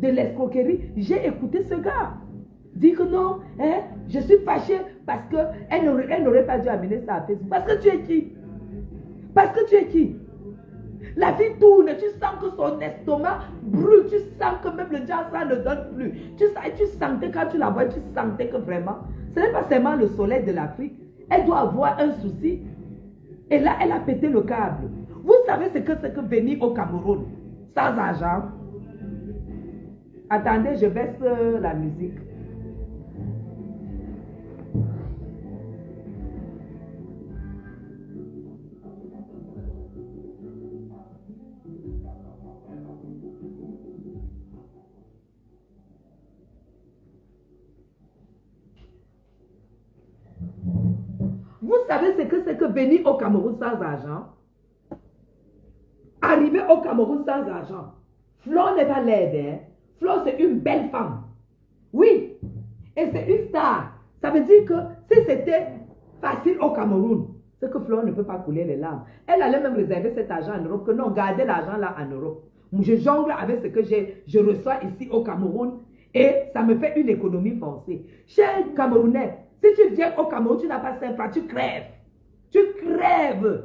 de l'escroquerie. J'ai écouté ce gars dire que non, hein, je suis fâchée parce qu'elle n'aurait pas dû amener ça à Facebook. Parce que tu es qui? Parce que tu es qui? La vie tourne, tu sens que son estomac brûle, tu sens que même le diable, ça ne donne plus. Tu sentais quand tu la vois, tu sentais que vraiment, ce n'est pas seulement le soleil de l'Afrique. Elle doit avoir un souci. Et là, elle a pété le câble. Vous savez ce que c'est que venir au Cameroun sans argent? Attendez, je baisse la musique. Vous savez ce que c'est que venir au Cameroun sans argent? Arriver au Cameroun sans argent. Flo n'est pas laide. Hein? Flo, c'est une belle femme. Oui. Et c'est une star. Ça veut dire que si c'était facile au Cameroun, c'est que Flo ne peut pas couler les larmes. Elle allait même réserver cet argent en Europe, que non, gardez l'argent là en Europe. Je jongle avec ce que je reçois ici au Cameroun et ça me fait une économie forcée. Cher Camerounais, si tu viens au Cameroun, tu n'as pas 5 francs, tu crèves. Tu crèves.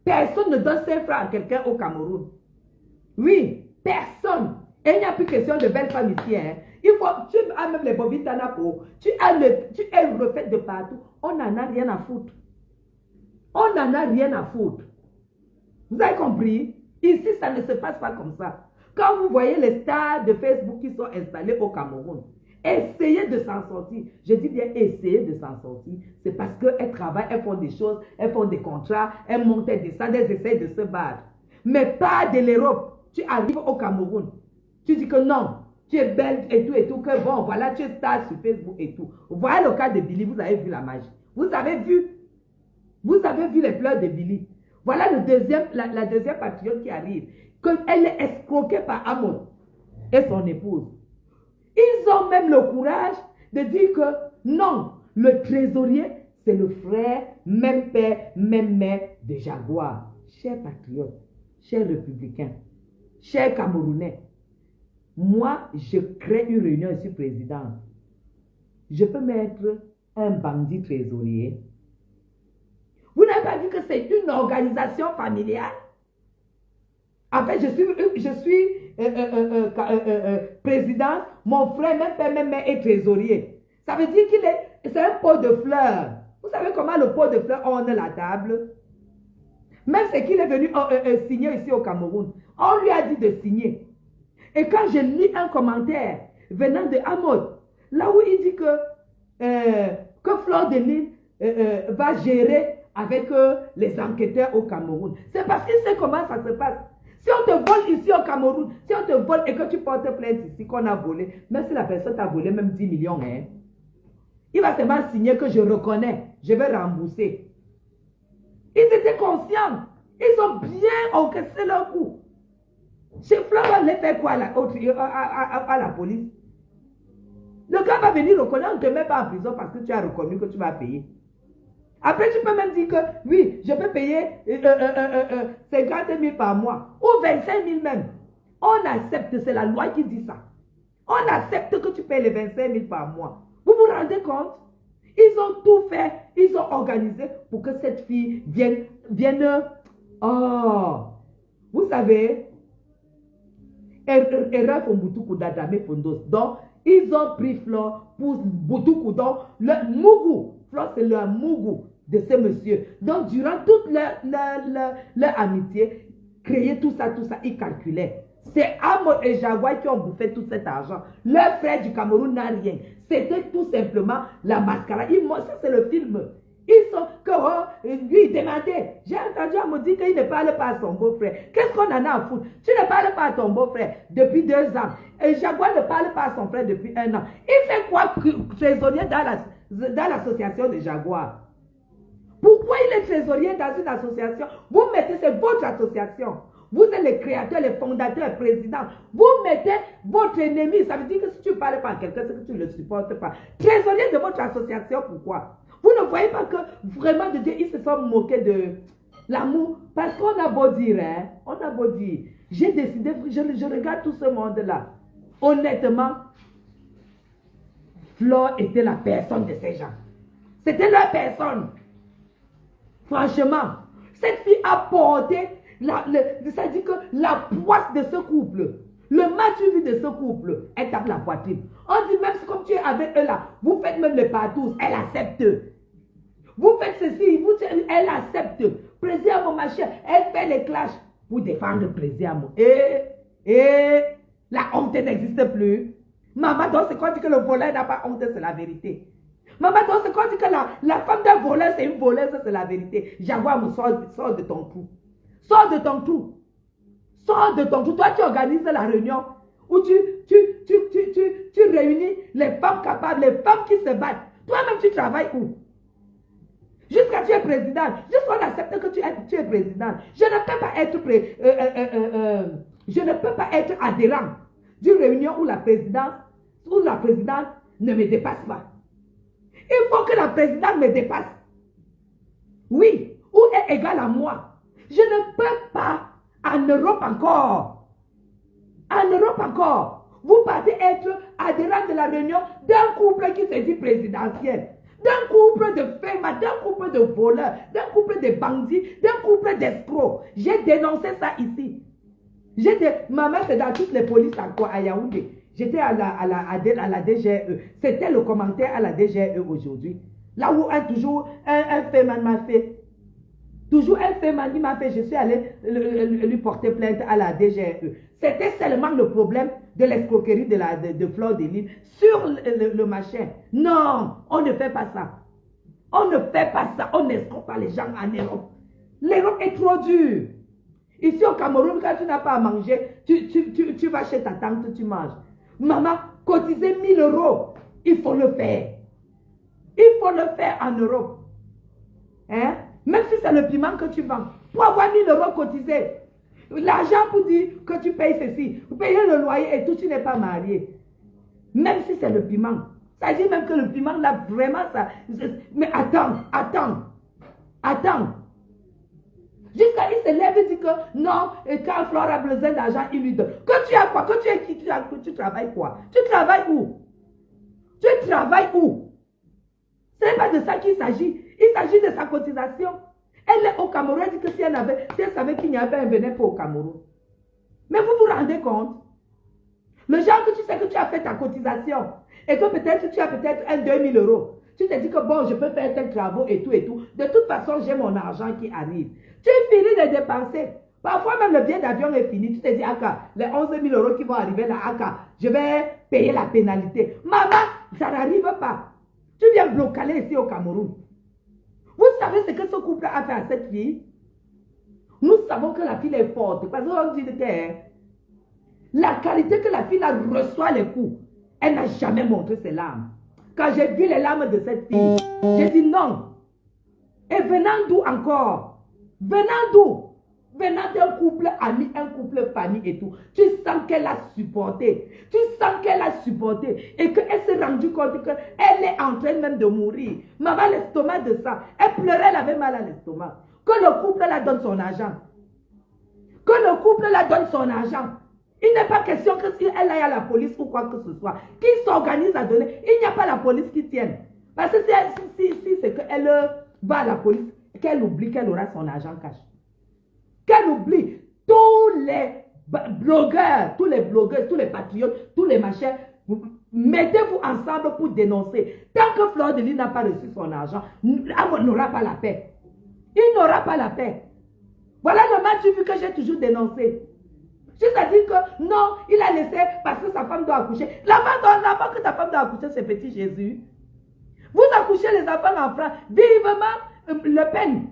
Personne ne donne 5 francs à quelqu'un au Cameroun. Oui, personne. Et il n'y a plus question de belles femmes ici. Hein. Il faut, tu as même les bobitanapo. Tu es refait de partout. On n'en a rien à foutre. On n'en a rien à foutre. Vous avez compris? Ici, ça ne se passe pas comme ça. Quand vous voyez les stars de Facebook qui sont installés au Cameroun, essayez de s'en sortir. Je dis bien essayez de s'en sortir. C'est parce qu'elles travaillent, elles font des choses, elles font des contrats, elles montent, elles descendent, elles essayent de se battre. Mais pas de l'Europe. Tu arrives au Cameroun. Tu dis que non, tu es belle et tout, que bon, voilà, tu es star sur Facebook et tout. Voilà le cas de Billy, vous avez vu la magie. Vous avez vu les pleurs de Billy. Voilà la deuxième patriote qui arrive. Elle est escroquée par Amon et son épouse. Ils ont même le courage de dire que non, le trésorier, c'est le frère, même père, même mère de Jaguar. Chers patriotes, chers républicains, chers Camerounais, moi, je crée une réunion ici, président. Je peux mettre un bandit trésorier. Vous n'avez pas vu que c'est une organisation familiale? En fait, je suis président, mon frère, même père, même mère est trésorier. Ça veut dire c'est un pot de fleurs. Vous savez comment le pot de fleurs orne la table? Même ce qu'il est venu signer ici au Cameroun, on lui a dit de signer. Et quand je lis un commentaire venant de Amod, là où il dit que Fleur de Lille va gérer avec les enquêteurs au Cameroun, c'est parce qu'il sait comment ça se passe. Si on te vole ici au Cameroun, si on te vole et que tu portes plainte ici qu'on a volé, même si la personne t'a volé même 10 millions, hein, il va seulement signer que je reconnais, je vais rembourser. Ils étaient conscients. Ils ont bien orchestré leur coup. Chez Fleur, on les fait quoi à la police? Le gars va venir reconnaître, on ne te met pas en prison parce que tu as reconnu que tu vas payer. Après, tu peux même dire que oui, je peux payer 50 000 par mois ou 25 000 même. On accepte, c'est la loi qui dit ça. On accepte que tu payes les 25 000 par mois. Vous vous rendez compte? Ils ont tout fait, ils ont organisé pour que cette fille vienne. Oh, vous savez, erreur pour Boutou d'Adame Fondos. Donc, ils ont pris Flore pour Boutou. Donc, le Mougou. Flore, c'est le Mougou de ce monsieur. Donc, durant toute leur amitié, créer tout ça, ils calculaient. C'est Amon et Jaguar qui ont bouffé tout cet argent. Leur frère du Cameroun n'a rien. C'était tout simplement la mascarade. Ça, c'est le film. Ils sont que lui demandait. J'ai entendu Amon dire qu'il ne parle pas à son beau-frère. Qu'est-ce qu'on en a à foutre? Tu ne parles pas à ton beau-frère depuis 2 ans. Et Jaguar ne parle pas à son frère depuis 1 an. Il fait quoi trésorier dans l'association de Jaguar? Pourquoi il est trésorier dans une association? Vous mettez, c'est votre association. Vous êtes les créateurs, les fondateurs, présidents. Vous mettez votre ennemi. Ça veut dire que si tu ne parles pas à quelqu'un, c'est que tu ne le supportes pas. Trésorier de votre association, pourquoi? Vous ne voyez pas que vraiment de Dieu, ils se sont moqués de l'amour? Parce qu'on a beau dire, hein, on a beau dire. J'ai décidé, je regarde tout ce monde-là. Honnêtement, Flore était la personne de ces gens. C'était leur personne. Franchement, cette fille a porté, ça dit que la poisse de ce couple, le match de ce couple, elle tape la poitrine. On dit même comme tu es avec eux là, vous faites même les partous, elle accepte. Vous faites ceci, elle accepte. Président machin, elle fait les clashs pour défendre le président. Et la honte n'existe plus. Maman, donc c'est quoi dit que le voleur n'a pas honte, c'est la vérité. Maman, donc c'est quoi dit que la femme d'un voleur, c'est une voleuse, c'est la vérité. Jaguar, sors de ton trou. Sors de ton trou. Sors de ton trou. Toi, tu organises la réunion où tu réunis les femmes capables, les femmes qui se battent. Toi-même, tu travailles où? Jusqu'à tu es président. Jusqu'à on accepte que tu es président. Je ne peux pas être je ne peux pas être adhérent d'une réunion où la présidente ne me dépasse pas. Il faut que la présidente me dépasse. Oui, ou est égale à moi. Je ne peux pas en Europe encore. En Europe encore. Vous partez être adhérent de la réunion d'un couple qui se dit présidentiel. D'un couple de femmes, d'un couple de voleurs, d'un couple de bandits, d'un couple d'escrocs. J'ai dénoncé ça ici. Maman, c'est dans toutes les polices à Yaoundé. J'étais à la DGE. C'était le commentaire à la DGE aujourd'hui. Là où toujours un féman m'a fait. Toujours un féman m'a fait. Je suis allé lui porter plainte à la DGE. C'était seulement le problème de l'escroquerie de Flore de Lys sur le machin. Non, on ne fait pas ça. On ne fait pas ça. On n'escroque pas les gens en Europe. L'Europe est trop dure. Ici au Cameroun, quand tu n'as pas à manger, tu vas chez ta tante, tu manges. Maman, cotiser 1000 €, il faut le faire. Il faut le faire en Europe. Hein? Même si c'est le piment que tu vends. Pour avoir 1000 € cotisés, l'argent pour dire que tu payes ceci, pour payer le loyer et tout, tu n'es pas marié. Même si c'est le piment. Ça dit même que le piment, là, vraiment, ça... Mais attends. Jusqu'à il se lève et dit que non, et quand Flore a besoin d'argent, il lui donne. Que tu as quoi? Que tu es qui? Tu travailles quoi? Tu travailles où? Tu travailles où? Ce n'est pas de ça qu'il s'agit. Il s'agit de sa cotisation. Elle est au Cameroun, elle dit que si elle savait qu'il n'y avait un venait pas au Cameroun. Mais vous vous rendez compte? Le genre que tu sais que tu as fait ta cotisation et que peut-être tu as peut-être 2000 €. Tu te dis que bon, je peux faire tel travaux et tout et tout. De toute façon, j'ai mon argent qui arrive. Tu finis de dépenser. Parfois même le billet d'avion est fini. Tu te dis, les 11 000 € qui vont arriver là, je vais payer la pénalité. Maman, ça n'arrive pas. Tu viens bloquer ici au Cameroun. Vous savez ce que ce couple a fait à cette fille? Nous savons que la fille est forte. Parce qu'on dit que la qualité que la fille reçoit les coups, elle n'a jamais montré ses larmes. Quand j'ai vu les larmes de cette fille, j'ai dit non. Et venant d'où encore? Venant d'où? Venant d'un couple ami, un couple famille et tout. Tu sens qu'elle a supporté. Tu sens qu'elle a supporté. Et qu'elle s'est rendue compte qu'elle est en train même de mourir. Maman, l'estomac de ça. Elle pleurait, elle avait mal à l'estomac. Que le couple la donne son argent. Que le couple la donne son argent. Il n'est pas question que si elle aille à la police ou quoi que ce soit, qu'il s'organise à donner. Il n'y a pas la police qui tienne. Parce que si c'est qu'elle va à la police, qu'elle oublie qu'elle aura son argent cash. Qu'elle oublie tous les blogueurs, tous les patriotes, tous les machins. Mettez-vous ensemble pour dénoncer. Tant que Flore de Lys n'a pas reçu son argent, il n'aura pas la paix. Il n'aura pas la paix. Voilà le match vu que j'ai toujours dénoncé. C'est-à-dire que non, il a laissé parce que sa femme doit accoucher. L'enfant que ta femme doit accoucher, c'est petit Jésus. Vous accouchez les enfants en France. Vivement Le Pen.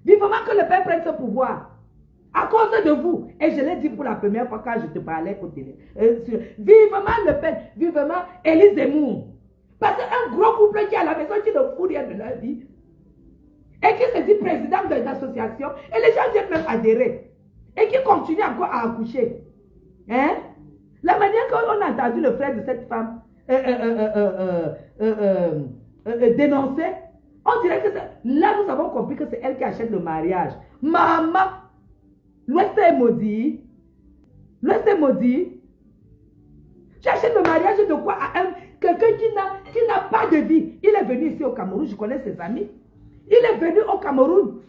Vivement que Le Pen prenne ce pouvoir. À cause de vous. Et je l'ai dit pour la première fois quand je te parlais au télé. Vivement Le Pen. Vivement Élise Zemmour. Parce qu'un gros couple qui est à la maison qui ne fout rien de leur vie. Et qui se dit président de l'association. Et les gens viennent même adhérer. Et qui continue encore à accoucher. Hein? La manière qu'on a entendu le frère de cette femme dénoncer, on dirait que là nous avons compris que c'est elle qui achète le mariage. Maman, l'Ouest est maudit. L'Ouest est maudit. Chercher le mariage de quoi à quelqu'un qui n'a pas de vie. Il est venu ici au Cameroun, je connais ses amis. Il est venu au Cameroun.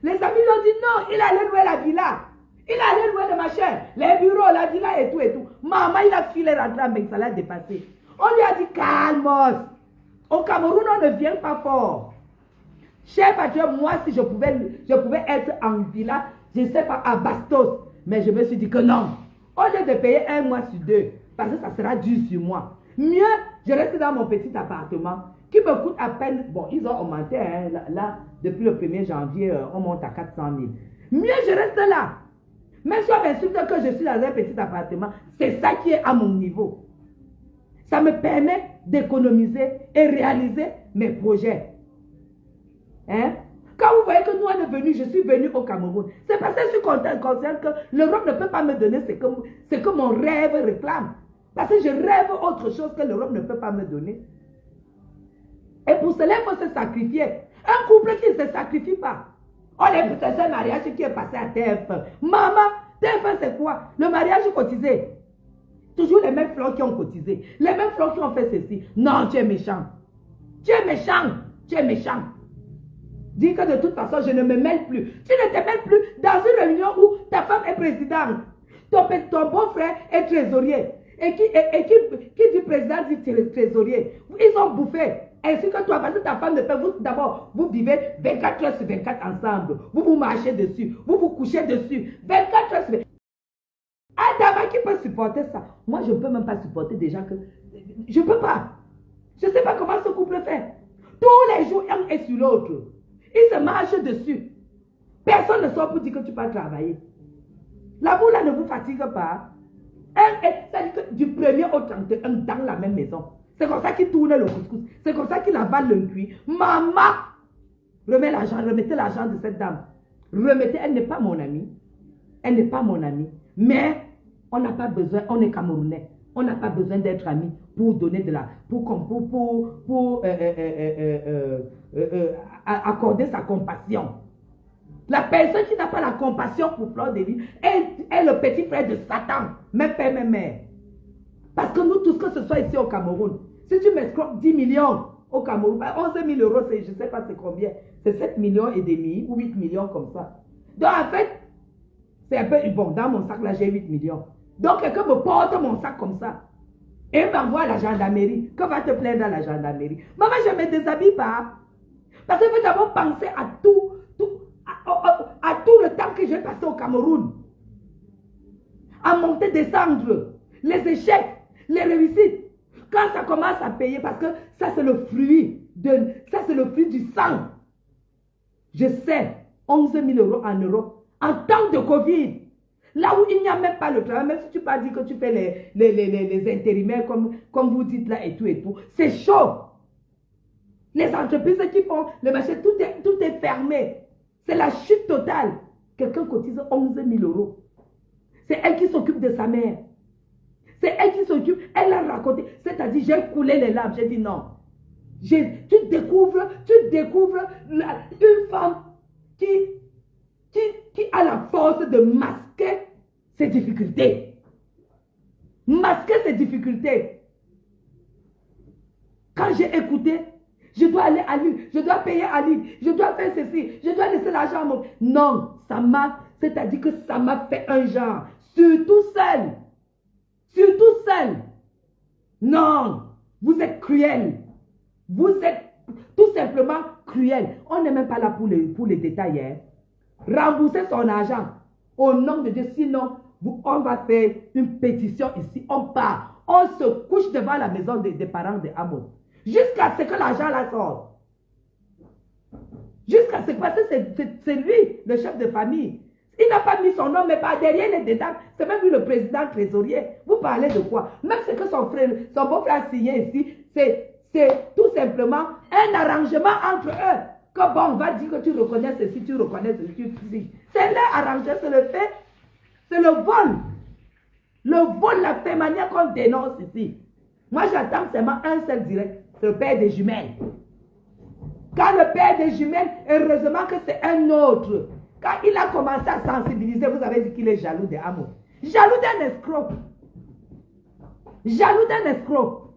Les amis lui ont dit non, il allait louer la villa. Il allait louer le machin, les bureaux, la villa et tout et tout. Maman, il a filé rentrer avec ça l'a dépassé. On lui a dit calmos. Au Cameroun, on ne vient pas fort. Cher patron, moi, si je pouvais être en villa, je ne sais pas, à Bastos. Mais je me suis dit que non. Au lieu de payer 1 mois sur 2, parce que ça sera dur sur moi. Mieux, je reste dans mon petit appartement qui me coûte à peine. Bon, ils ont augmenté. Hein, là, depuis le 1er janvier, on monte à 400 000. Mieux, je reste là. Même si on m'insulte que je suis dans un petit appartement, c'est ça qui est à mon niveau. Ça me permet d'économiser et réaliser mes projets. Hein? Quand vous voyez que nous, on est venus, je suis venu au Cameroun, c'est parce que je suis consciente que l'Europe ne peut pas me donner ce que mon rêve réclame. Parce que je rêve autre chose que l'Europe ne peut pas me donner. Et pour cela, il faut se sacrifier. Un couple qui ne se sacrifie pas. Oh, c'est un mariage qui est passé à TF1. Maman, TF1 c'est quoi? Le mariage cotisé. Toujours les mêmes fleurs qui ont cotisé. Les mêmes fleurs qui ont fait ceci. Non, tu es méchant. Tu es méchant. Tu es méchant. Dis que de toute façon, je ne me mêle plus. Tu ne te mêles plus dans une réunion où ta femme est présidente. Ton beau-frère est trésorier. Et qui dit président dit trésorier. Ils ont bouffé. Ainsi que toi, parce que ta femme ne peut. D'abord, vous vivez 24 heures sur 24 ensemble. Vous marchez dessus. Vous couchez dessus. 24 heures sur 24. Adama qui peut supporter ça? Moi, je ne peux même pas supporter déjà que... Je ne peux pas. Je ne sais pas comment ce couple fait. Tous les jours, un est sur l'autre. Ils se marchent dessus. Personne ne sort pour dire que tu vas travailler. La boule là ne vous fatigue pas. C'est-à-dire que du 1er au 31 dans la même maison. C'est comme ça qu'il tourne le couscous. C'est comme ça qu'il avale le cuit. Maman, remettez l'argent de cette dame. Remettez, elle n'est pas mon amie. Elle n'est pas mon amie. Mais on n'a pas besoin, on est Camerounais. On n'a pas besoin d'être amis pour donner de la... accorder sa compassion. La personne qui n'a pas la compassion pour Fleur de Lys est le petit frère de Satan. Même père, même mère. Parce que nous tous, que ce soit ici au Cameroun, si tu m'escroques 10 millions au Cameroun, 11 000 euros, je ne sais pas c'est combien. C'est 7 millions et demi ou 8 millions comme ça. Donc en fait, c'est un peu... Bon, dans mon sac là, j'ai 8 millions. Donc quelqu'un me porte mon sac comme ça et m'envoie à la gendarmerie. Que va te plaindre à la gendarmerie? Maman, je ne me déshabille pas. Parce qu'il faut d'abord penser à tout le temps que j'ai passé au Cameroun. À monter, descendre, les échecs, les réussites. Quand ça commence à payer, parce que ça c'est le fruit du sang. Je sais, 11 000 euros en Europe, en temps de Covid. Là où il n'y a même pas le travail, même si tu pas dit que tu fais les intérimaires comme vous dites là et tout, c'est chaud. Les entreprises qui font le marché, tout est fermé. C'est la chute totale. Quelqu'un cotise 11 000 euros. C'est elle qui s'occupe de sa mère. C'est elle qui s'occupe. Elle l'a raconté. C'est-à-dire, j'ai coulé les larmes. J'ai dit non. Tu découvres une femme qui a la force de masquer ses difficultés. Masquer ses difficultés. Quand j'ai écouté, je dois aller à Lille, je dois payer à Lille, je dois faire ceci, je dois laisser l'argent à mon... Non, c'est-à-dire que ça m'a fait un genre. Surtout seul. Surtout seul. Non, vous êtes cruel. Vous êtes tout simplement cruel. On n'est même pas là pour les détails. Hein. Remboursez son argent au nom de Dieu. Sinon, on va faire une pétition ici. On part. On se couche devant la maison des parents de Amos. Jusqu'à ce que l'argent la sorte. Jusqu'à ce que c'est lui, le chef de famille. Il n'a pas mis son nom, mais par derrière les détails, c'est même lui le président trésorier. Vous parlez de quoi? Même ce que son beau-frère a signé ici, c'est tout simplement un arrangement entre eux. Que bon, on va dire que tu reconnais ceci, tu reconnais ceci. C'est leur arrangement, c'est le fait, c'est le vol. Le vol, la fait manière qu'on dénonce ici. Moi, j'attends seulement un seul direct, c'est le père des jumelles. Quand le père des jumelles, heureusement que c'est un autre. Quand il a commencé à sensibiliser, vous avez dit qu'il est jaloux de Amos. Jaloux d'un escroc. Jaloux d'un escroc.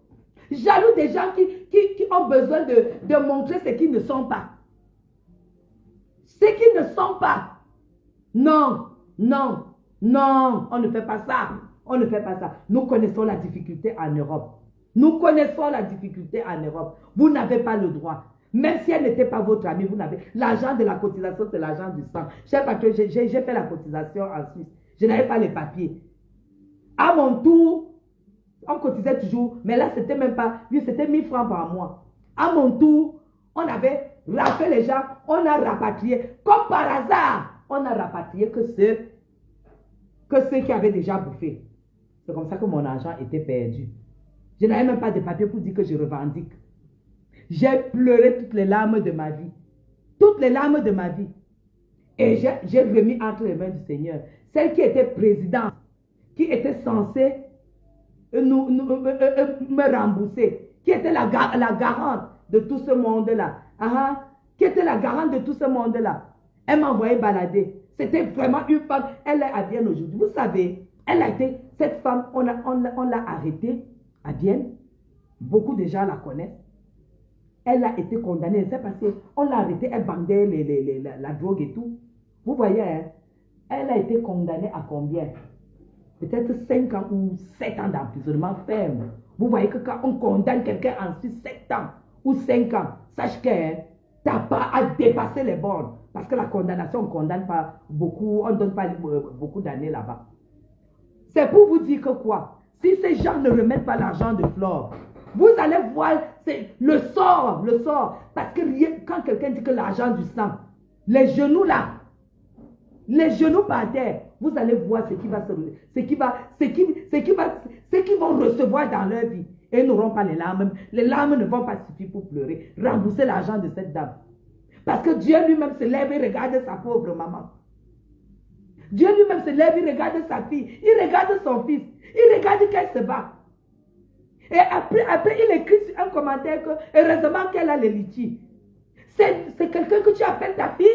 Jaloux des gens qui ont besoin de montrer ce qu'ils ne sont pas. Ce qu'ils ne sont pas. Non, non, non, on ne fait pas ça. On ne fait pas ça. Nous connaissons la difficulté en Europe. Nous connaissons la difficulté en Europe. Vous n'avez pas le droit. Même si elle n'était pas votre amie, vous n'avez... L'argent de la cotisation, c'est l'argent du sang. Je sais pas que j'ai fait la cotisation en Suisse. Je n'avais pas les papiers. À mon tour, on cotisait toujours, mais là, c'était même pas... Oui, c'était 1000 francs par mois. À mon tour, on avait raflé les gens, on a rapatrié. Comme par hasard, on a rapatrié que ceux qui avaient déjà bouffé. C'est comme ça que mon argent était perdu. Je n'avais même pas de papier pour dire que je revendique. J'ai pleuré toutes les larmes de ma vie. Toutes les larmes de ma vie. Et j'ai remis entre les mains du Seigneur. Celle qui était présidente, qui était censée me rembourser, qui était la garante de tout ce monde-là. Qui était la garante de tout ce monde-là. Elle m'a envoyé balader. C'était vraiment une femme. Elle est à Vienne aujourd'hui. Vous savez, elle a été, cette femme, on l'a arrêtée à Vienne. Beaucoup de gens la connaissent. Elle a été condamnée. C'est parce qu'on l'a arrêtée, elle vendait la drogue et tout. Vous voyez, hein? Elle a été condamnée à combien? Peut-être 5 ans ou 7 ans d'emprisonnement ferme. Vous voyez que quand on condamne quelqu'un en Suisse 7 ans ou 5 ans, sache que tu n'as pas à dépasser les bornes. Parce que la condamnation, on ne condamne pas beaucoup, on ne donne pas beaucoup d'années là-bas. C'est pour vous dire que quoi? Si ces gens ne remettent pas l'argent de Flore, vous allez voir le sort. Parce que quand quelqu'un dit que l'argent du sang, les genoux là, les genoux par terre, vous allez voir ce qu'ils vont recevoir dans leur vie. Et ils n'auront pas les larmes. Les larmes ne vont pas suffire pour pleurer. Rembourser l'argent de cette dame. Parce que Dieu lui-même se lève et regarde sa pauvre maman. Dieu lui-même se lève et regarde sa fille. Il regarde son fils. Il regarde qu'elle se bat. Et après, il écrit sur un commentaire que heureusement qu'elle a les litchis. C'est quelqu'un que tu appelles ta fille,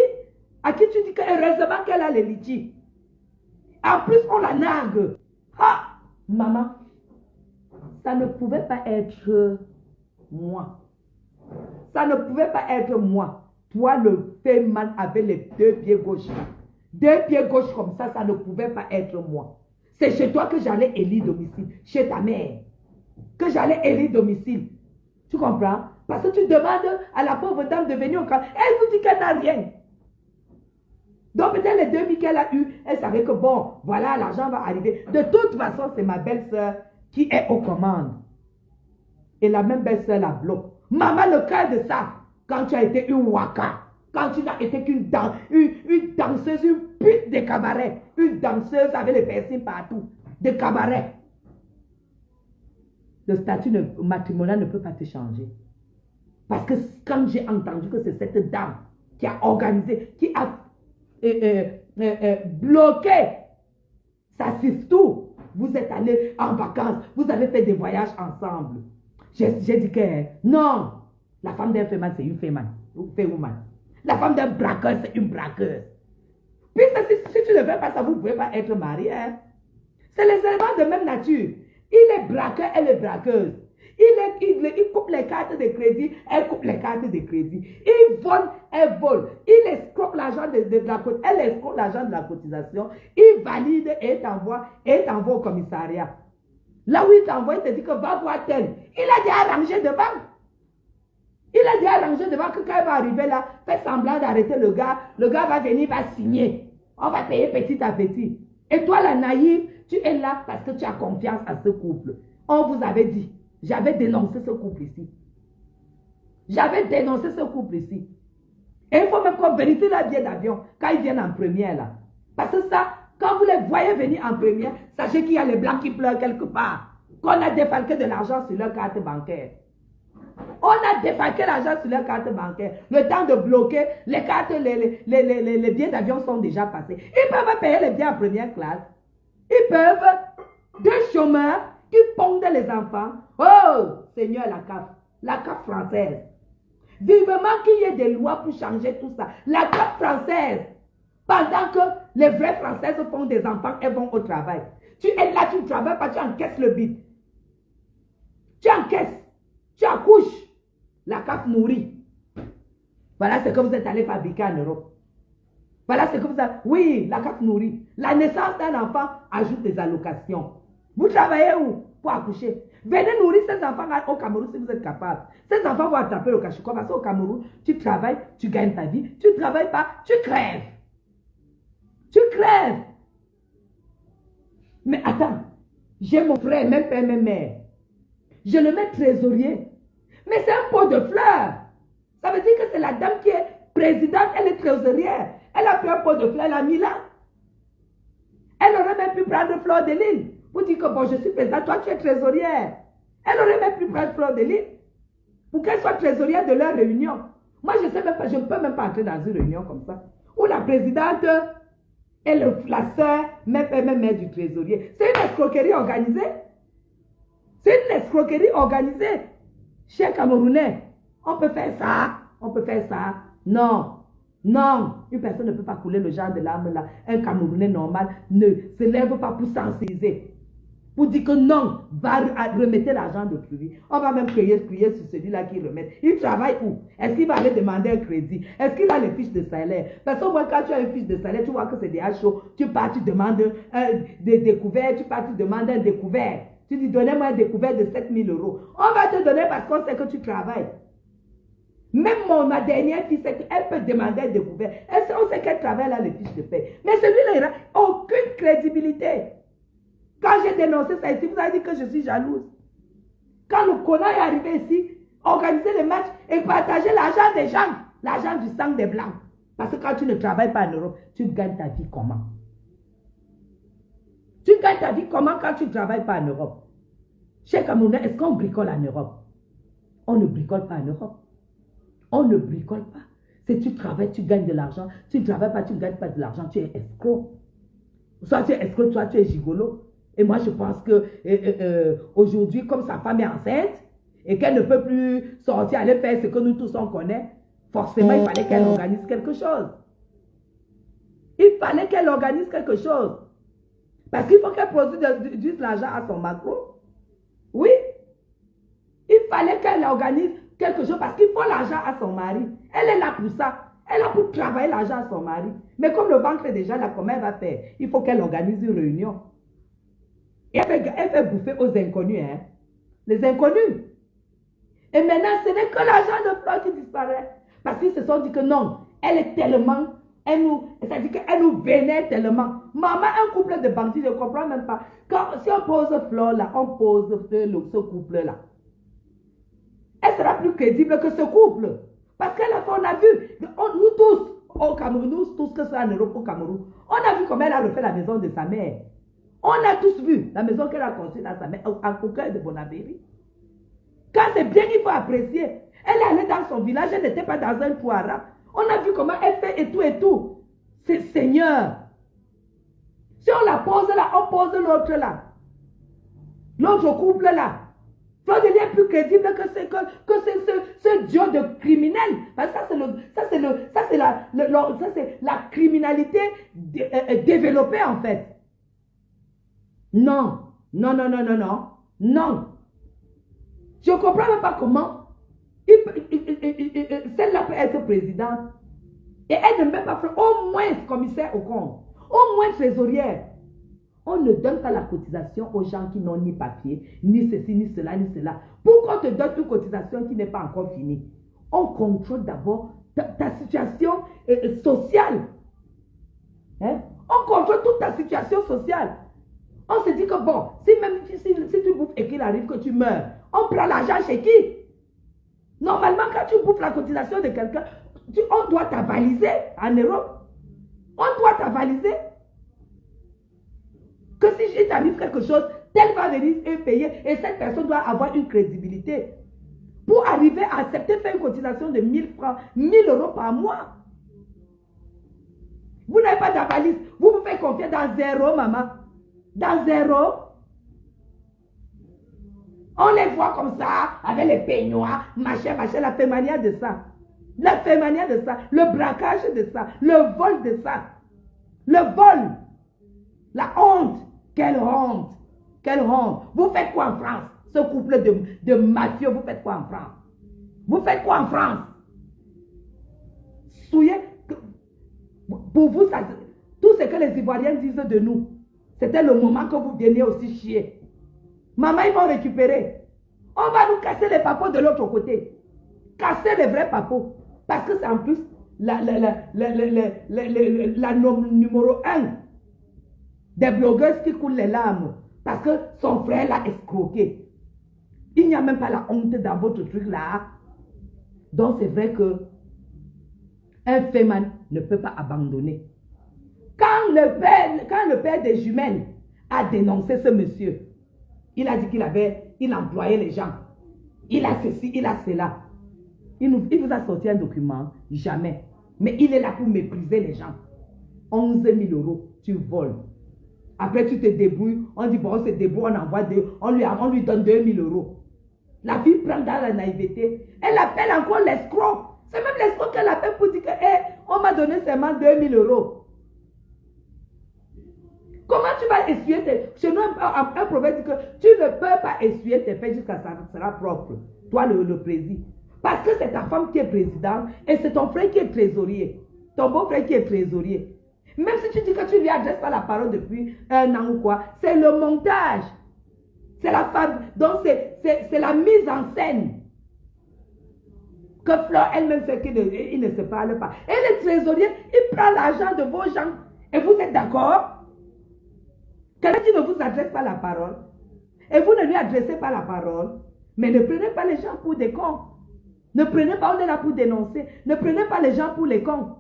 à qui tu dis que heureusement qu'elle a les litchis. En plus, on la nargue. Ah, maman, ça ne pouvait pas être moi. Ça ne pouvait pas être moi. Toi, le Féman avec les 2 pieds gauches. 2 pieds gauches comme ça, ça ne pouvait pas être moi. C'est chez toi que j'allais élire domicile. Chez ta mère. Que j'allais élire domicile. Tu comprends? Parce que tu demandes à la pauvre dame de venir au camp. Elle vous dit qu'elle n'a rien. Donc peut-être les 2000 qu'elle a eu, elle savait que bon, voilà, l'argent va arriver. De toute façon, c'est ma belle-sœur qui est aux commandes. Et la même belle-sœur la bloque. Maman, le cas de ça, quand tu as été une waka, quand tu n'as été qu'une danseuse, une pute de cabaret, une danseuse avec les piercings partout, de cabaret. Le statut matrimonial ne peut pas te changer. Parce que quand j'ai entendu que c'est cette dame qui a organisé, qui a bloqué, ça c'est tout. Vous êtes allés en vacances, vous avez fait des voyages ensemble. J'ai dit que non, la femme d'un féman, c'est une féman. La femme d'un braqueur, c'est une braqueuse. Puis si tu ne fais pas ça, vous ne pouvez pas être marié. Hein? C'est les éléments de même nature. Il est braqueur, elle est braqueuse. Il coupe les cartes de crédit, elle coupe les cartes de crédit. Il vole, elle vole. Il escroque l'argent de la cotisation, elle escroque l'argent de la cotisation. Il valide et t'envoie au commissariat. Là où il t'envoie, il te dit que va voir tel. Il a déjà arrangé devant. Il a déjà arrangé devant que quand il va arriver là, fait semblant d'arrêter le gars va venir, va signer. On va payer petit à petit. Et toi, la naïve, tu es là parce que tu as confiance à ce couple. On vous avait dit. J'avais dénoncé ce couple ici. J'avais dénoncé ce couple ici. Et il faut même qu'on vérifie la billet d'avion quand ils viennent en première là. Parce que ça, quand vous les voyez venir en première, sachez qu'il y a les blancs qui pleurent quelque part. Qu'on a défalqué de l'argent sur leur carte bancaire. On a défalqué l'argent sur leur carte bancaire. Le temps de bloquer, les cartes, les billets d'avion sont déjà passés. Ils peuvent payer les billets en première classe. Ils peuvent, 2 chômeurs qui pondent les enfants. Oh, Seigneur, la CAF française. Vivement qu'il y ait des lois pour changer tout ça. La CAF française, pendant que les vraies Françaises font des enfants, elles vont au travail. Tu es là, tu ne travailles pas, tu encaisses le bit. carte nourrie. Voilà ce que vous êtes allé fabriquer en Europe. Voilà ce que vous avez. Oui, la carte nourrie. La naissance d'un enfant ajoute des allocations. Vous travaillez où pour accoucher? Venez nourrir ces enfants au Cameroun si vous êtes capable. Ces enfants vont attraper le cachecol parce qu'au Cameroun, tu travailles, tu gagnes ta vie. Tu ne travailles pas, tu crèves. Tu crèves. Mais attends, j'ai mon frère, même père, même mère. Je le mets trésorier. Mais c'est un pot de fleurs. Ça veut dire que c'est la dame qui est présidente, elle est trésorière. Elle a pris un pot de fleurs, elle a mis là. Elle aurait même pu prendre Fleur de Lys. Vous dites que bon, je suis présidente, toi tu es trésorière. Elle aurait même pu prendre Fleur de Lys pour qu'elle soit trésorière de leur réunion. Moi, je ne sais même pas, je ne peux même pas entrer dans une réunion comme ça. Où la présidente et la sœur, même mère du trésorier. C'est une escroquerie organisée. C'est une escroquerie organisée. Chers Camerounais, on peut faire ça, on peut faire ça. Non, non, une personne ne peut pas couler le genre de larmes là. Un Camerounais normal ne se lève pas pour sensibiliser. Pour dire que non, va remettre l'argent de crédit. On va même crier sur celui-là qui remet. Il travaille où? Est-ce qu'il va aller demander un crédit? Est-ce qu'il a les fiches de salaire? Parce que moi, quand tu as une fiche de salaire, tu vois que c'est des HO. Tu pars, tu demandes des découvertes, tu pars, tu demandes un découvert. Tu dis, donnez-moi un découvert de 7 000 euros. On va te donner parce qu'on sait que tu travailles. Même ma dernière fille, elle peut demander un découvert. On sait qu'elle travaille là, les fiches de paie. Mais celui-là, il n'a aucune crédibilité. Quand j'ai dénoncé ça ici, vous avez dit que je suis jalouse. Quand le connard est arrivé ici, organiser les matchs et partager l'argent des gens, l'argent du sang des blancs. Parce que quand tu ne travailles pas en Europe, tu gagnes ta vie comment? Tu gagnes ta vie comment quand tu ne travailles pas en Europe? Chez Camerounais, est-ce qu'on bricole en Europe? On ne bricole pas en Europe. On ne bricole pas. Si tu travailles, tu gagnes de l'argent. Tu ne travailles pas, tu ne gagnes pas de l'argent. Tu es escroc. Soit tu es escroc, soit tu es gigolo. Et moi, je pense que aujourd'hui, comme sa femme est enceinte et qu'elle ne peut plus sortir, aller faire ce que nous tous on connaît, forcément, il fallait qu'elle organise quelque chose. Il fallait qu'elle organise quelque chose. Parce qu'il faut qu'elle produise l'argent à son macro. Oui. Il fallait qu'elle organise quelque chose parce qu'il faut l'argent à son mari. Elle est là pour ça. Elle est là pour travailler l'argent à son mari. Mais comme le banque est déjà là, comment elle va faire? Il faut qu'elle organise une réunion. Et elle fait bouffer aux inconnus. Hein? Les inconnus. Et maintenant, ce n'est que l'argent de Fleur qui disparaît. Parce qu'ils se sont dit que non, elle est tellement, c'est-à-dire qu'elle nous vénère tellement. Maman, un couple de bandits, je ne comprends même pas. Si on pose Fleur là, on pose ce couple là. Elle sera plus crédible que ce couple. Parce qu'on a vu, nous tous, au Cameroun, nous tous que c'est en Europe, au Cameroun, on a vu comment elle a refait la maison de sa mère. On a tous vu la maison qu'elle a construite à sa mère, au cœur de Bonabéry. Quand c'est bien, il faut apprécier. Elle est allée dans son village, elle n'était pas dans un toit arabe. On a vu comment elle fait et tout et tout. C'est Seigneur. Si on la pose là, on pose l'autre là. L'autre couple là. Fleur de Lys est plus crédible que ce dieu de criminel. Parce que ça c'est la criminalité développée en fait. Non, non, non, non, non, non, non. Je ne comprends même pas comment celle-là peut être présidente. Et elle ne peut pas faire au moins commissaire au compte, au moins trésorière. On ne donne pas la cotisation aux gens qui n'ont ni papier, ni ceci, ni cela, ni cela. Pourquoi on te donne une cotisation qui n'est pas encore finie? On contrôle d'abord ta situation sociale. Hein? On contrôle toute ta situation sociale. On se dit que bon, si tu bouffes et qu'il arrive que tu meurs, on prend l'argent chez qui? Normalement, quand tu bouffes la cotisation de quelqu'un, on doit t'avaliser en Europe. On doit t'avaliser. Que si il t'arrive quelque chose, tel va venir et payer. Et cette personne doit avoir une crédibilité. Pour arriver à accepter faire une cotisation de 1000 francs, 1000 euros par mois. Vous n'avez pas d'avalise. Vous vous faites confier dans zéro, maman. Dans zéro. On les voit comme ça, avec les peignoirs, machin, machin, la fémania de ça. La fémania de ça. Le braquage de ça. Le vol de ça. Le vol. La honte. Quelle honte. Quelle honte. Vous faites quoi en France? Ce couple de mafieux, vous faites quoi en France? Vous faites quoi en France? Souillez. Pour vous, ça, tout ce que les Ivoiriens disent de nous, c'était le moment que vous veniez aussi chier. Maman, ils vont récupérer. On va nous casser les papos de l'autre côté. Casser les vrais papos. Parce que c'est en plus la numéro 1 des blogueuses qui coulent les larmes. Parce que son frère l'a escroqué. Il n'y a même pas la honte dans votre truc là. Donc c'est vrai que un féman ne peut pas abandonner. Quand le père des jumelles a dénoncé ce monsieur, il a dit il employait les gens. Il a ceci, il a cela. Il vous a sorti un document, jamais. Mais il est là pour mépriser les gens. 11 000 euros, tu voles. Après, tu te débrouilles. On dit, bon, on se débrouille, on lui donne 2 000 euros. La fille prend dans la naïveté. Elle appelle encore l'escroc. C'est même l'escroc qu'elle appelle pour dire que, on m'a donné seulement 2 000 euros. Comment tu vas essuyer tes... Chez nous, un proverbe dit que tu ne peux pas essuyer tes fesses jusqu'à ce que ça sera propre. Toi, le président. Parce que c'est ta femme qui est présidente et c'est ton frère qui est trésorier. Ton beau-frère qui est trésorier. Même si tu dis que tu lui adresses pas la parole depuis un an ou quoi, c'est le montage. C'est la femme. Donc, c'est la mise en scène. Que Fleur elle-même fait qu'il ne se parle pas. Et le trésorier, il prend l'argent de vos gens. Et vous êtes d'accord? Quelqu'un qui ne vous adresse pas la parole. Et vous ne lui adressez pas la parole. Mais ne prenez pas les gens pour des cons. Ne prenez pas, on est là pour dénoncer. Ne prenez pas les gens pour les cons.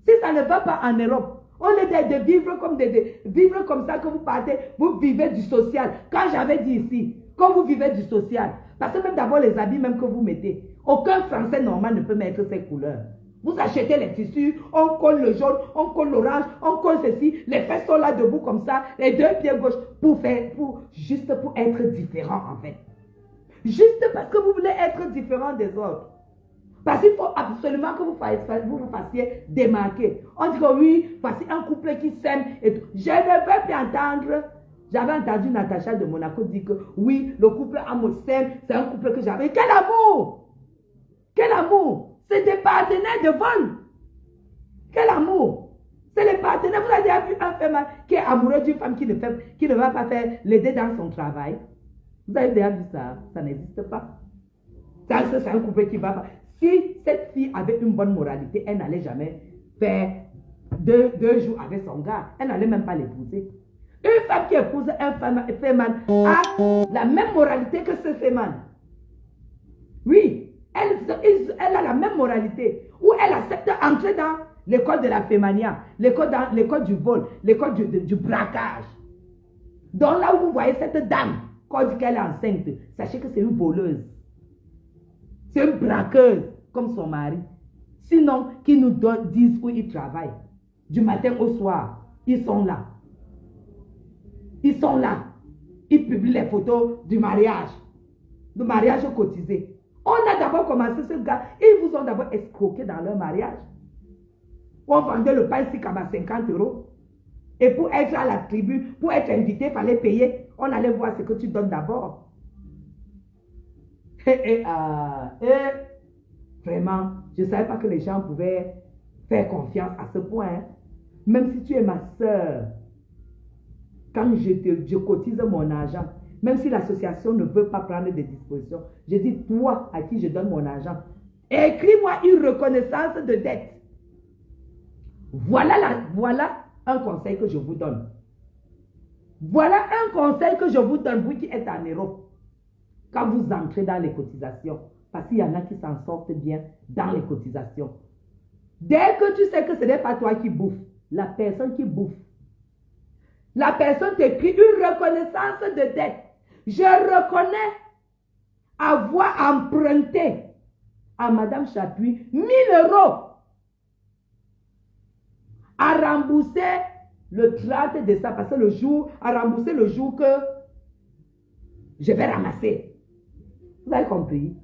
Si ça ne va pas en Europe, on est de vivre comme ça que vous partez, vous vivez du social. Quand j'avais dit ici, quand vous vivez du social, parce que même d'abord les habits même que vous mettez, aucun Français normal ne peut mettre ces couleurs. Vous achetez les tissus, on colle le jaune, on colle l'orange, on colle ceci, les fesses sont là debout comme ça, les deux pieds gauche, juste pour être différent en fait. Juste parce que vous voulez être différent des autres. Parce qu'il faut absolument que vous vous fassiez démarquer. On dit que oui, voici un couple qui s'aime et tout. Je ne veux plus entendre. J'avais entendu Natacha de Monaco dire que oui, le couple Amo s'aime, c'est un couple que j'avais. Quel amour! Quel amour! C'est des partenaires de vol. Quel amour! C'est les partenaires. Vous avez déjà vu un femme qui est amoureux d'une femme qui ne va pas l'aider dans son travail. Vous avez déjà vu ça? Ça n'existe pas. C'est un couple qui va pas. Si cette fille avait une bonne moralité, elle n'allait jamais faire deux jours avec son gars. Elle n'allait même pas l'épouser. Une femme qui épouse un féman a la même moralité que ce féman. Oui, elle a la même moralité. Où elle accepte d'entrer dans l'école de la fémania, l'école du vol, l'école du braquage. Donc là où vous voyez cette dame, quand on dit qu'elle est enceinte, sachez que c'est une voleuse. C'est une braqueuse, comme son mari. Sinon, qu'ils nous disent où ils travaillent. Du matin au soir, ils sont là. Ils sont là. Ils publient les photos du mariage cotisé. On a d'abord commencé ce gars, ils vous ont d'abord escroqué dans leur mariage. On vendait le pain sikama à 50 euros. Et pour être à la tribu, pour être invité, il fallait payer. On allait voir ce que tu donnes d'abord. Vraiment, je ne savais pas que les gens pouvaient faire confiance à ce point. Hein. Même si tu es ma soeur, quand je cotise mon argent, même si l'association ne veut pas prendre des dispositions, je dis toi à qui je donne mon argent, écris-moi une reconnaissance de dette. Voilà un conseil que je vous donne. Voilà un conseil que je vous donne, vous qui êtes en Europe. Quand vous entrez dans les cotisations, parce qu'il y en a qui s'en sortent bien dans les cotisations. Dès que tu sais que ce n'est pas toi qui bouffe, la personne qui bouffe, la personne t'écrit une reconnaissance de dette. Je reconnais avoir emprunté à Madame Chapuis 1 000 euros à rembourser le 30 décembre, parce que à rembourser le jour que je vais ramasser. Vous avez compris?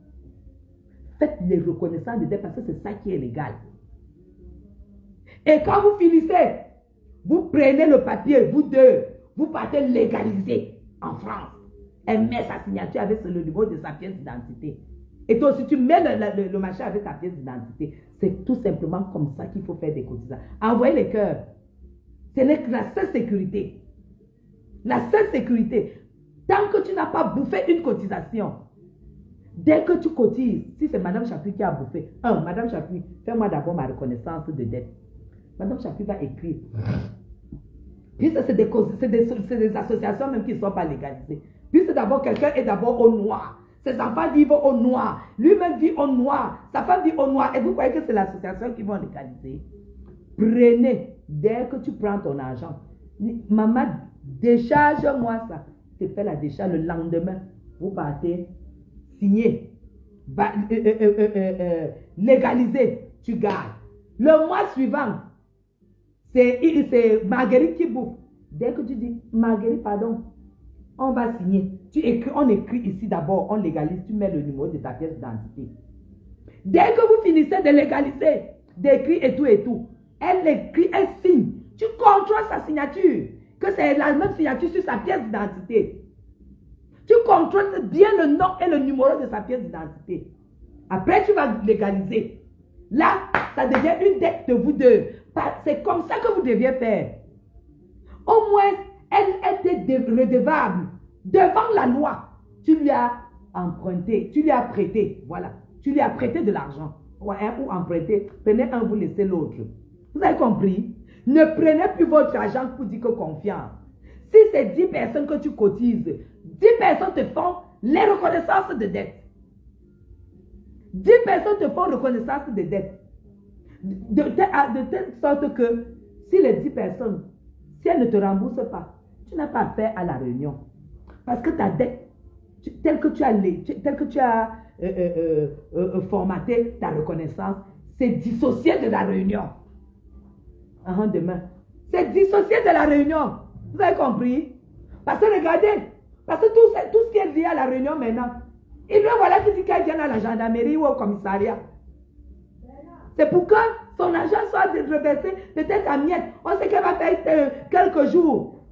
Faites les reconnaissances de dette parce que c'est ça qui est légal. Et quand vous finissez, vous prenez le papier, vous deux, vous partez légaliser en France. Elle met sa signature avec le numéro de sa pièce d'identité. Et toi aussi, tu mets le machin avec ta pièce d'identité. C'est tout simplement comme ça qu'il faut faire des cotisations. Envoyer les cœurs. Ce n'est que la seule sécurité. La seule sécurité. Tant que tu n'as pas bouffé une cotisation, dès que tu cotises, si c'est Madame Chapuis qui a bouffé, Madame Chapuis, fais-moi d'abord ma reconnaissance de dette. Madame Chapuis va écrire. Puis c'est des associations même qui ne sont pas légalisées. Puis c'est d'abord quelqu'un est d'abord au noir. Ses enfants vivent au noir. Lui-même vit au noir. Sa femme vit au noir. Et vous croyez que c'est l'association qui va légaliser? Prenez, dès que tu prends ton argent, maman, décharge-moi ça. Tu fais la décharge le lendemain. Vous partez, signer, légaliser, tu gardes. Le mois suivant, c'est Marguerite qui bouffe. Dès que tu dis, Marguerite, pardon, on va signer. On écrit ici d'abord, on légalise, tu mets le numéro de ta pièce d'identité. Dès que vous finissez de légaliser, d'écrire et tout, elle écrit, elle signe. Tu contrôles sa signature, que c'est la même signature sur sa pièce d'identité. Tu contrôles bien le nom et le numéro de sa pièce d'identité. Après, tu vas légaliser. Là, ça devient une dette de vous deux. C'est comme ça que vous deviez faire. Au moins, elle était redevable. Devant la loi, tu lui as emprunté, tu lui as prêté. Voilà. Tu lui as prêté de l'argent. Ou emprunté. Prenez un, vous laissez l'autre. Vous avez compris? Ne prenez plus votre argent pour dire que confiance. Si c'est 10 personnes que tu cotises, 10 personnes te font les reconnaissances de dette. 10 personnes te font reconnaissance de dette. De telle sorte que si les 10 personnes, si elles ne te remboursent pas, tu n'as pas affaire à la réunion. Parce que ta dette, telle que tu as formaté ta reconnaissance, c'est dissocié de la réunion. Demain. C'est dissocié de la réunion. Vous avez compris? Parce que regardez, parce que tout ce qui est lié à la réunion maintenant, il lui voilà qui dit qu'elle vient à la gendarmerie ou au commissariat. C'est pour que son argent soit reversé peut-être à miette. On sait qu'elle va faire quelques jours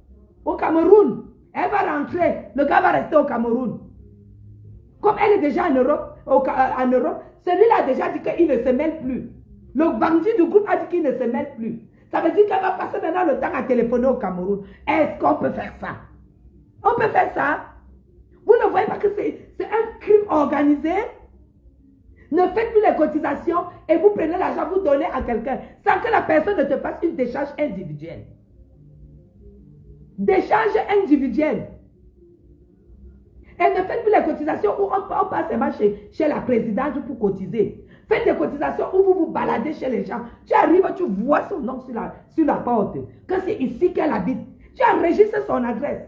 au Cameroun. Elle va rentrer, le gars va rester au Cameroun. Comme elle est déjà en Europe, celui-là a déjà dit qu'il ne se mêle plus. Le bandit du groupe a dit qu'il ne se mêle plus. Ça veut dire qu'elle va passer maintenant le temps à téléphoner au Cameroun. Est-ce qu'on peut faire ça? On peut faire ça? Vous ne voyez pas que c'est un crime organisé? Ne faites plus les cotisations et vous prenez l'argent, vous donnez à quelqu'un sans que la personne ne te fasse une décharge individuelle. Décharge individuelle. Et ne faites plus les cotisations où on passe seulement chez la présidente pour cotiser. Faites des cotisations où vous vous baladez chez les gens. Tu arrives, tu vois son nom sur la porte. Que c'est ici qu'elle habite. Tu enregistres son adresse.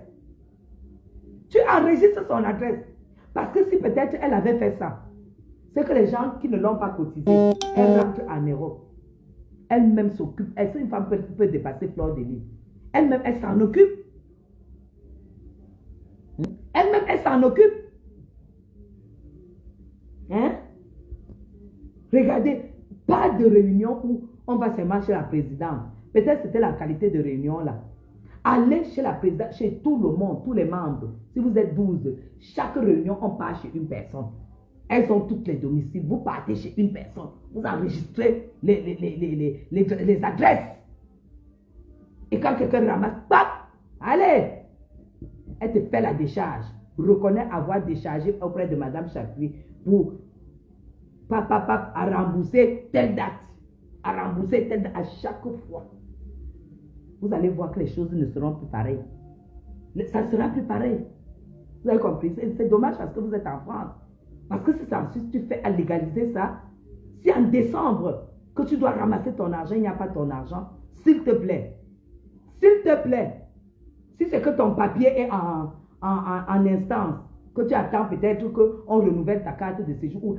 Tu enregistres son adresse. Parce que si peut-être elle avait fait ça, c'est que les gens qui ne l'ont pas cotisé, elle rentre en Europe. Elle-même s'occupe. Est-ce qu'une femme peut dépasser Fleur de Lys? Elle-même, elle s'en occupe. Elle-même, elle s'en occupe. Hein? Regardez, pas de réunion où on va seulement chez la présidente. Peut-être c'était la qualité de réunion là. Allez chez la présidente, chez tout le monde, tous les membres. Si vous êtes 12, chaque réunion, on part chez une personne. Elles ont toutes les domiciles. Vous partez chez une personne. Vous enregistrez les adresses. Et quand quelqu'un ramasse, pap, allez, elle te fait la décharge. Reconnaît avoir déchargé auprès de Madame Chapuis pour à rembourser telle date. À rembourser telle date à chaque fois. Vous allez voir que les choses ne seront plus pareilles. Ça ne sera plus pareil. Vous avez compris? C'est dommage parce que vous êtes en France. Parce que si ensuite tu fais à légaliser ça, si en décembre que tu dois ramasser ton argent, il n'y a pas ton argent, s'il te plaît, si c'est que ton papier est en instance, que tu attends peut-être qu'on renouvelle ta carte de séjour,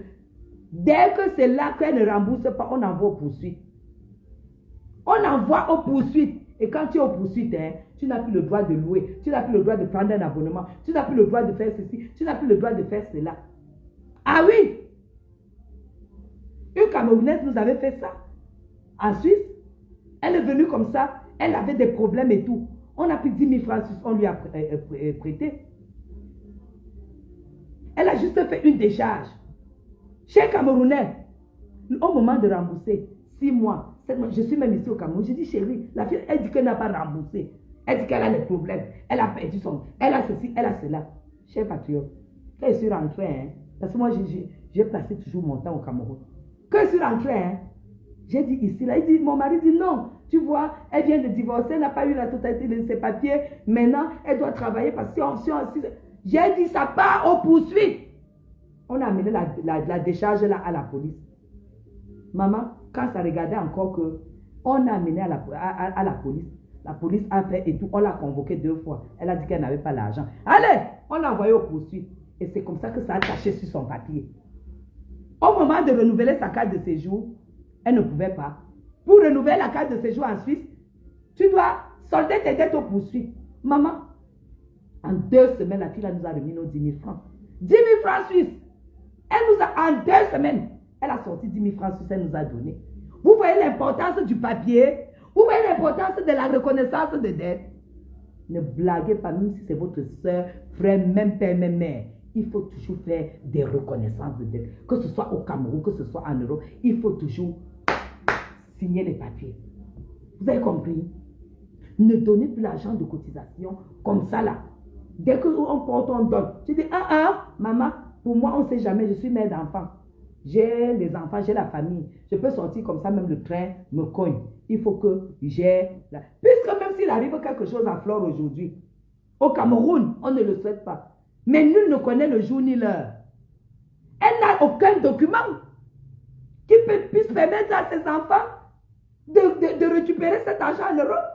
dès que c'est là qu'elle ne rembourse pas, on envoie aux poursuites. On envoie aux poursuites. Et quand tu es aux poursuites, tu n'as plus le droit de louer, tu n'as plus le droit de prendre un abonnement, tu n'as plus le droit de faire ceci, tu n'as plus le droit de faire cela. Ah oui! Une Camerounaise nous avait fait ça. En Suisse, elle est venue comme ça, elle avait des problèmes et tout. On a pris 10 000 francs, on lui a prêté. Elle a juste fait une décharge. Chez Camerounais, au moment de rembourser, 6 mois, 7 mois, je suis même ici au Cameroun, je dis chérie, la fille, elle dit qu'elle n'a pas remboursé. Elle dit qu'elle a des problèmes, elle a perdu son, elle a ceci, elle a cela. Cher patriote, quand je suis rentrée, hein, parce que moi j'ai passé toujours mon temps au Cameroun. Quand je suis rentrée, hein, j'ai dit ici, là, mon mari dit non, tu vois, elle vient de divorcer, elle n'a pas eu la totalité de ses papiers, maintenant elle doit travailler parce que j'ai dit ça part aux poursuites. On a amené la décharge là à la police. Maman, quand ça regardait encore que on a amené à la police. La police a fait et tout. On l'a convoquée 2 fois. Elle a dit qu'elle n'avait pas l'argent. Allez, on l'a envoyée aux poursuites. Et c'est comme ça que ça a taché sur son papier. Au moment de renouveler sa carte de séjour, elle ne pouvait pas. Pour renouveler la carte de séjour en Suisse, tu dois solder tes dettes aux poursuites. Maman, en 2 semaines, la fille nous a remis nos 10 000 francs. 10 000 francs suisses. Elle nous a, en 2 semaines, elle a sorti 10 000 francs suisses, elle nous a donné. Vous voyez l'importance du papier? Vous voyez l'importance de la reconnaissance de dette? Ne blaguez pas, même si c'est votre soeur, frère, même père, même mère. Il faut toujours faire des reconnaissances de dette. Que ce soit au Cameroun, que ce soit en Europe, il faut toujours signer les papiers. Vous avez compris? Ne donnez plus l'argent de cotisation comme ça là. Dès qu'on porte, on donne. Tu dis, maman, pour moi, on ne sait jamais, je suis mère d'enfants. J'ai les enfants, j'ai la famille. Je peux sortir comme ça, même le train me cogne. Il faut que j'ai... Puisque même s'il arrive quelque chose à Flore aujourd'hui, au Cameroun, on ne le souhaite pas. Mais nul ne connaît le jour ni l'heure. Elle n'a aucun document qui puisse permettre à ses enfants de récupérer cet argent en Europe.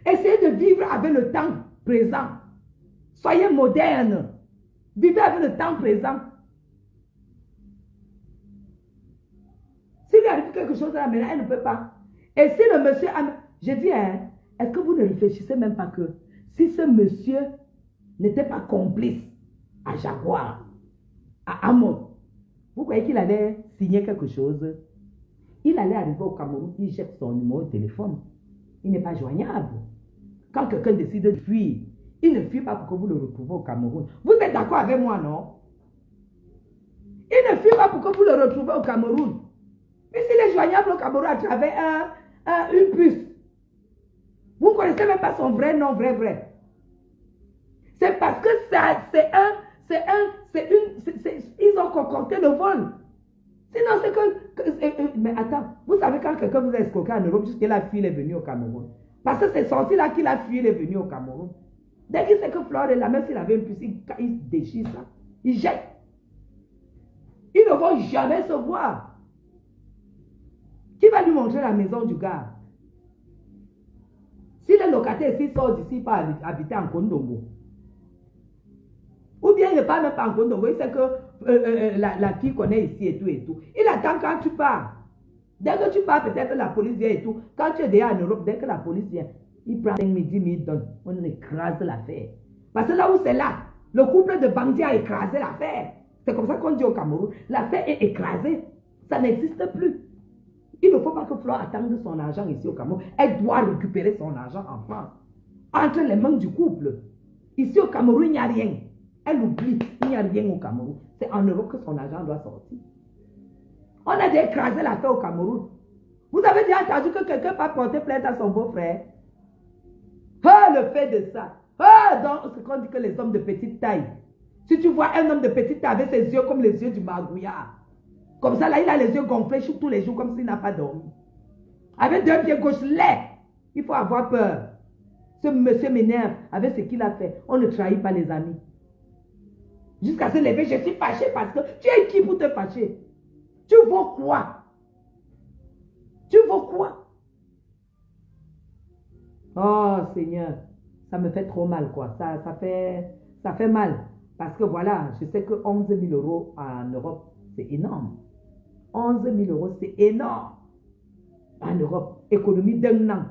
Essayez de vivre avec le temps présent. Soyez moderne. Vivez avec le temps présent. S'il arrive quelque chose à la maison, elle ne peut pas. Et si le monsieur... Je dis, hein, est-ce que vous ne réfléchissez même pas que si ce monsieur n'était pas complice à Jaguar, à Amon, vous croyez qu'il allait signer quelque chose? Il allait arriver au Cameroun, il jette son numéro de téléphone. Il n'est pas joignable. Quand quelqu'un décide de fuir, il ne fuit pas pour que vous le retrouviez au Cameroun. Vous êtes d'accord avec moi, non? Il ne fuit pas pour que vous le retrouviez au Cameroun. Puisqu'il est joignable au Cameroun à travers une puce. Vous ne connaissez même pas son vrai nom, vrai. C'est parce que ils ont concocté le vol. Sinon, c'est que... mais attends, vous savez quand quelqu'un vous a escroqué en Europe, jusqu'à la fille est venue au Cameroun. Parce que c'est sorti là qu'il a fui, il est venu au Cameroun. Dès qu'il sait que Flore est là, même s'il avait une puce, il déchire ça. Il jette. Ils ne vont jamais se voir. Qui va lui montrer la maison du gars? Si le locataire ici sort d'ici, il peut habiter en Kondongo. Ou bien il ne part même pas en Kondongo, il sait que la fille connaît ici et tout. Il attend quand tu pars. Dès que tu pars, peut-être que la police vient et tout. Quand tu es déjà en Europe, dès que la police vient, il prend 5 000, 10 000, donne. On écrase l'affaire. Parce que là où c'est là, le couple de bandits a écrasé l'affaire. C'est comme ça qu'on dit au Cameroun. L'affaire est écrasée. Ça n'existe plus. Il ne faut pas que Flore attende son argent ici au Cameroun. Elle doit récupérer son argent en France. Entre les mains du couple. Ici au Cameroun, il n'y a rien. Elle oublie, il n'y a rien au Cameroun. C'est en Europe que son argent doit sortir. On a déjà écrasé l'affaire au Cameroun. Vous avez déjà entendu que quelqu'un va porter plainte à son beau-frère? Le fait de ça. Donc, ce qu'on dit que les hommes de petite taille. Si tu vois un homme de petite taille avec ses yeux comme les yeux du margouillard, comme ça, là, il a les yeux gonflés tous les jours comme s'il n'a pas dormi. Avec 2 pieds gauche laid, il faut avoir peur. Ce monsieur m'énerve avec ce qu'il a fait. On ne trahit pas les amis. Jusqu'à se lever, je suis fâché parce que tu es qui pour te fâcher? Tu vaux quoi? Tu vaux quoi? Oh Seigneur, ça me fait trop mal quoi. Ça fait mal. Parce que voilà, je sais que 11 000 € en Europe, c'est énorme. 11 000 €, c'est énorme. En Europe, économie d'un an.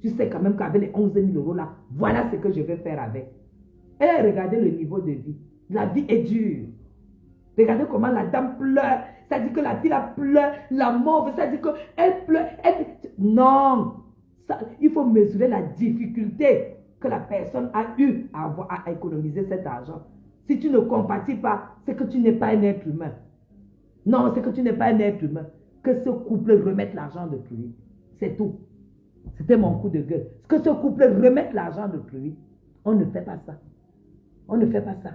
Tu sais quand même qu'avec les 11 000 € là, voilà ce que je vais faire avec. Et regardez le niveau de vie. La vie est dure. Regardez comment la dame pleure. Ça dit que la fille la pleure, la mauve, ça dit qu'elle pleure. Non. Il faut mesurer la difficulté que la personne a eu à économiser cet argent. Si tu ne compatis pas, c'est que tu n'es pas un être humain. Non, c'est que tu n'es pas un être humain. Que ce couple remette l'argent de pluie. C'est tout. C'était mon coup de gueule. Que ce couple remette l'argent de pluie. On ne fait pas ça. On ne fait pas ça.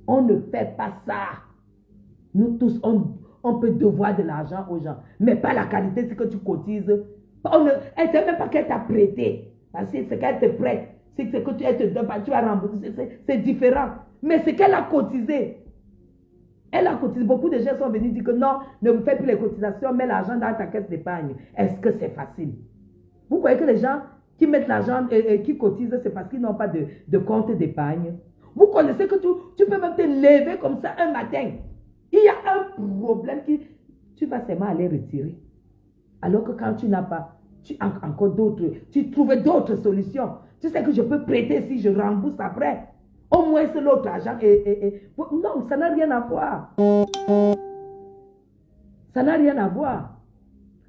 On ne fait pas ça. Nous tous, on peut devoir de l'argent aux gens. Mais pas la qualité, c'est que tu cotises. Elle ne sait même pas qu'elle t'a prêté. Parce que c'est qu'elle te prête. C'est que elle te donne, tu vas rembourser. C'est différent. Mais c'est qu'elle a cotisé. Elle a cotisé. Beaucoup de gens sont venus dire que non, ne fais plus les cotisations, mets l'argent dans ta caisse d'épargne. Est-ce que c'est facile? Vous voyez que les gens qui mettent l'argent et qui cotisent, c'est parce qu'ils n'ont pas de compte d'épargne. Vous connaissez que tu peux même te lever comme ça un matin. Il y a un problème tu vas seulement aller retirer. Alors que quand tu n'as pas, tu as encore d'autres, tu trouves d'autres solutions. Tu sais que je peux prêter si je rembourse après. Au moins c'est l'autre argent. Non, ça n'a rien à voir. Ça n'a rien à voir.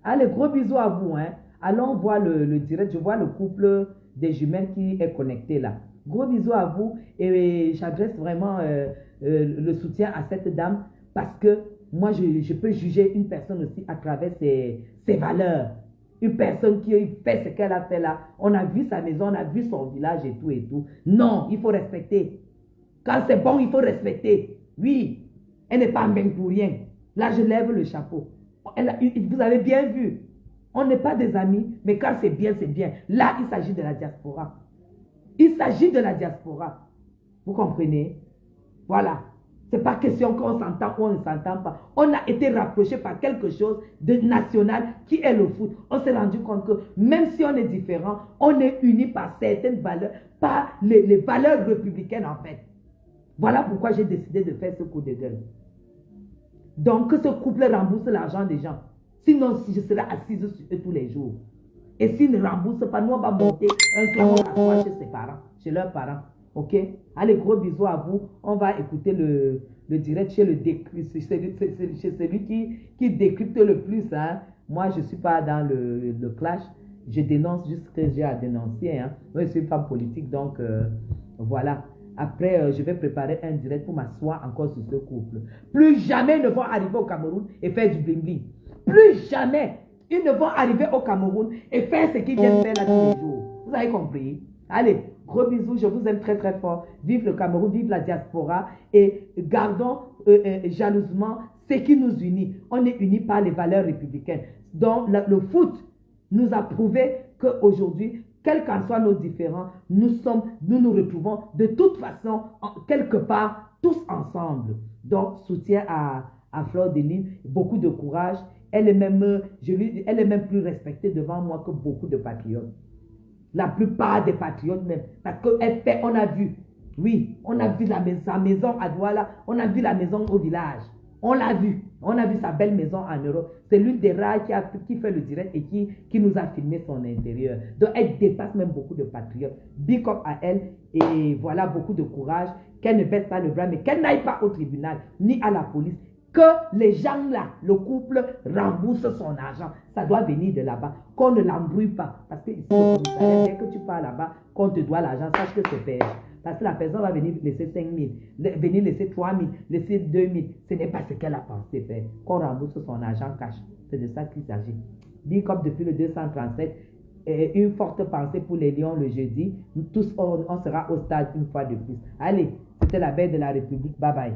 Allez, gros bisous à vous. Hein. Allons voir le direct. Je vois le couple des jumelles qui est connecté là. Gros bisous à vous. Et j'adresse vraiment le soutien à cette dame parce que moi, je peux juger une personne aussi à travers ses valeurs. Une personne qui fait ce qu'elle a fait là. On a vu sa maison, on a vu son village et tout et tout. Non, il faut respecter. Quand c'est bon, il faut respecter. Oui, elle n'est pas même pour rien. Là, je lève le chapeau. Vous avez bien vu. On n'est pas des amis, mais quand c'est bien, c'est bien. Là, il s'agit de la diaspora. Il s'agit de la diaspora. Vous comprenez? Voilà. Ce n'est pas question qu'on s'entend ou on ne s'entend pas. On a été rapproché par quelque chose de national qui est le foot. On s'est rendu compte que même si on est différent, on est unis par certaines valeurs, par les valeurs républicaines en fait. Voilà pourquoi j'ai décidé de faire ce coup de gueule. Donc que ce couple rembourse l'argent des gens. Sinon, je serai assise sur eux tous les jours. Et s'ils ne remboursent pas, nous on va monter un clamor à toi chez ses parents, chez leurs parents. Ok? Allez, gros bisous à vous. On va écouter le direct chez celui qui décrypte le plus. Hein. Moi, je ne suis pas dans le clash. Je dénonce juste ce que j'ai à dénoncer. Hein. Moi, je suis une femme politique, donc voilà. Après, je vais préparer un direct pour m'asseoir encore sur ce couple. Plus jamais ils ne vont arriver au Cameroun et faire du bling-bling. Plus jamais ils ne vont arriver au Cameroun et faire ce qu'ils viennent faire là tous les jours. Vous avez compris? Allez, gros bisous, je vous aime très très fort. Vive le Cameroun, vive la diaspora et gardons jalousement ce qui nous unit. On est unis par les valeurs républicaines. Donc le foot nous a prouvé qu'aujourd'hui, quels qu'en soient nos différends, nous nous retrouvons de toute façon, quelque part, tous ensemble. Donc, soutien à Fleur de Lys, beaucoup de courage. Elle est même plus respectée devant moi que beaucoup de patriotes. La plupart des patriotes même. Parce qu'elle fait, on a vu. Oui, on a vu sa maison à Douala, on a vu la maison au village. On l'a vu. On a vu sa belle maison en Europe. C'est l'une des rares qui fait le direct et qui nous a filmé son intérieur. Donc, elle dépasse même beaucoup de patriotes. Big up à elle. Et voilà, beaucoup de courage. Qu'elle ne baisse pas le bras, mais qu'elle n'aille pas au tribunal, ni à la police. Que les gens là, le couple, remboursent son argent. Ça doit venir de là-bas. Qu'on ne l'embrouille pas. Parce que ici, le commissariat, dès que tu pars là-bas, qu'on te doit l'argent, sache que c'est perdu. Parce que la personne va venir laisser 5 000, venir laisser 3 000, laisser 2 000. Ce n'est pas ce qu'elle a pensé faire. Qu'on rembourse son argent cash. C'est de ça qu'il s'agit. Big up depuis le 237. Et une forte pensée pour les Lions le jeudi. Nous tous, on sera au stade une fois de plus. Allez, c'était la belle de la République. Bye bye.